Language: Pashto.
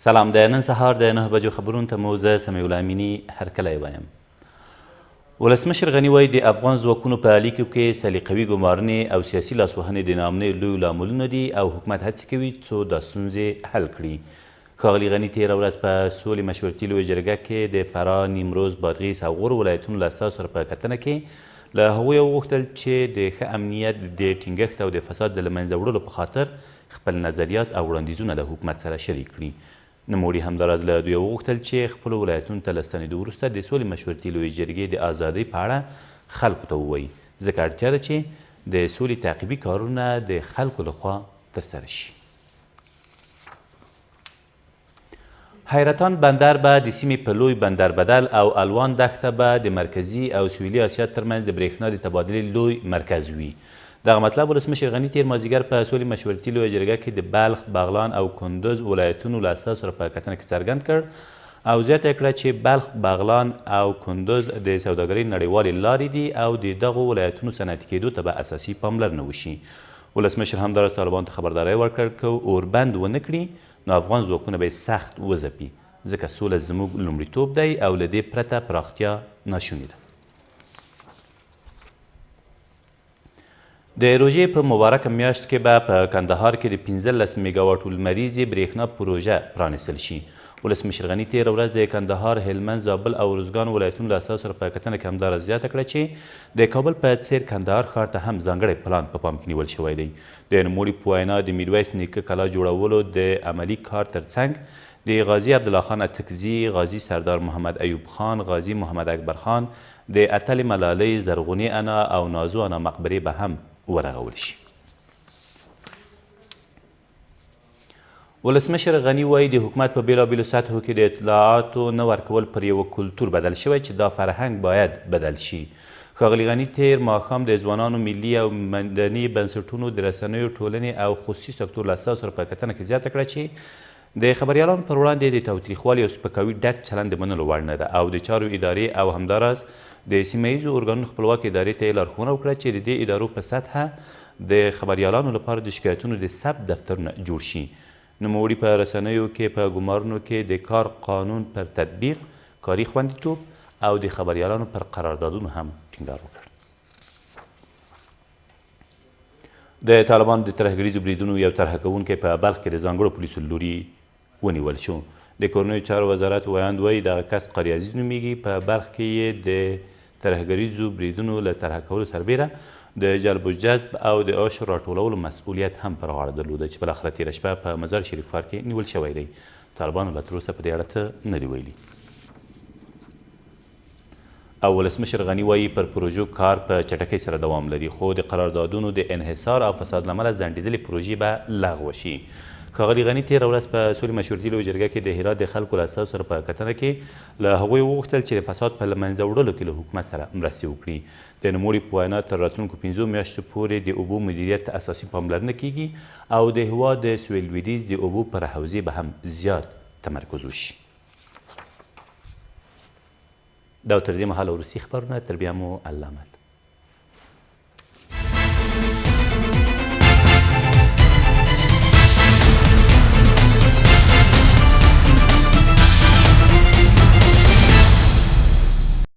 سلام، د نن سهار د 9 بجو خبرونو ته مو زه سمیع الله امیني هرکلی وایم. ولسمشر غني وایي د افغان ځواکونو په اړیکو کې سلیقوي ګمارنې او سیاسي لاسوهنې د ناامنۍ لوی لاملونه دي او حکومت هڅې کوي څو دا ستونزې حل کړي. ښاغلي غني تېره ورځ په سولې مشورتي لویه جرګه کې د فراه، نیمروز، بادغیس او غور ولایتونو له اساسو سره په کتنه کې له هغوی وغوښتل چې د ښه امنیت د ټینګښت او د فساد د له منځه وړلو په خاطر خپل نظریات او وړاندیزونه له حکومت سره شریک کړي. نوموړي همداراز له دوی وغوښتل چې خپلو ولایتونو ته له ستنېدو وروسته د سولې مشورتي لویې جرګې د ازادۍ په اړه خلکو ته ووایي، ځکه اړتیا ده چې د سولې تعقیبي کارونه د خلکو لخوا ترسره شي. حیرتان بندر به د سیمې په لوی بندر بدل او الوان دښته به د مرکزي او سویلي اسیا ترمنځ د برېښنا د تبادلې لوی مرکز وي. دغه مطلب ولسمشر غني تېر مازدیګر په سولې مشورتي لویه جرګه کې د بلخ، بغلان او کندوز ولایتونو له اساسو سره په کتنه کې څرګند کړ او زیاته یې کړه چې بلخ، بغلان او کندوز د سوداګرۍ نړیوالې لارې دي او د دغو ولایتونو صنعتي کېدو ته به اساسي پاملرنه وشي. ولسمشر همداراز طالبانو ته خبرداری ورکړ که اوربند ونه کړي نو افغان ځواکونه به یې سخت وځپي، ځکه سوله زموږ لومړیتوب دی او له دې پرته پراختیا ناشونې ده. د روژې په مبارکه میاشت کې به په کندهار کې د 15 میګاواټو لمریزې برېښنا پروژه پرانیستل شي. ولسمشر غني تېره ورځ د کندهار، هلمند، زابل او روزګان ولایتونو له اساسو سره په کتنه کې همداراز زیاته کړه چې د کابل په څېر کندهار ښار ته هم ځانګړی پلان په پام کې نیول شوی دی. د نوموړي په وینا د میرویس نیکه کلا جوړولو د عملي کار ترڅنګ د غازي عبدالله خان اڅکزي، غازي سردار محمد ایوب خان، غازي محمد اکبر خان، د اتلې ملالۍ، زرغونې انا او نازو انا مقبرې به هم ورغول شي. ولسمشر غني وایي د حکومت په بېلابېلو سطحو کې د اطلاعاتو نه ورکول پر یوه کلتور بدل شوی چې دا فرهنګ باید بدل شي. ښاغلي غني تېر ماښام د ځوانانو ملي او مدني بنسټونو د رسنیو ټولنې او خصوصي سکتور له اساسو سره په کتنه کې زیاته کړه چې د خبریالانو پر وړاندې د تاوتریخوالي او سپکاوي ډک چلند د منلو وړ نه ده او د چارو ادارې او همداراز د سیمه ییزو ارګانونو خپلواک ادارې ته یې لارښوونه وکړه چې د دې ادارو په سطحه د خبریالانو لپاره د شکایتونو د ثبت دفترونه جوړ شي. نوموړي په رسنیو کې په ګمارنو کې د کار قانون پر تطبیق، کاري خوندیتوب او د خبریالانو پر قراردادونو هم ټینګار وکړ. د طالبانو د ترهګریزو بریدونو یو طرحه کوونکی په بلخ کې د ځانګړو پولیسو له لوري ونیول شو. د کورنیو چارو وزارت ویاند وایي دغه کس قاري عزیز نومیږي. په بلخ کې یې د ترهګریزو بریدونو له طرحه کولو سربیره د جلب و جذب او د عشر راټولولو مسؤلیت هم پر غاړه درلوده چې بالاخره تېره شپه په مزار شریف ښار کې نیول شوی دی. طالبانو لا تر اوسه په دې اړه څه نه دي ویلي. او ولسمشر غني وایي پر پروژو کار په چټکۍ سره دوام لري خو د قراردادونو د انحصار او فساد له امله ځنډېدلې پروژې به لغوه شي. ښاغلي غني تېره ورځ په سولې مشورتي لویه جرګه کې د هرات د خلکو له اساسو سره په کتنه کې له هغوی وغوښتل چې د فساد په له منځه وړلو کې له حکومت سره مرستې وکړي. د نوموړي په وینا تر راتلونکو 5 میاشتو پورې د اوبو مدیریت ته اساسي پاملرنه کیږي او د هېواد د سویل لویدیځ د اوبو پر حوزې به هم زیات تمرکز وشي. دا تر دې مهاله وروستي خبرونه، تر بیا مو الله مل.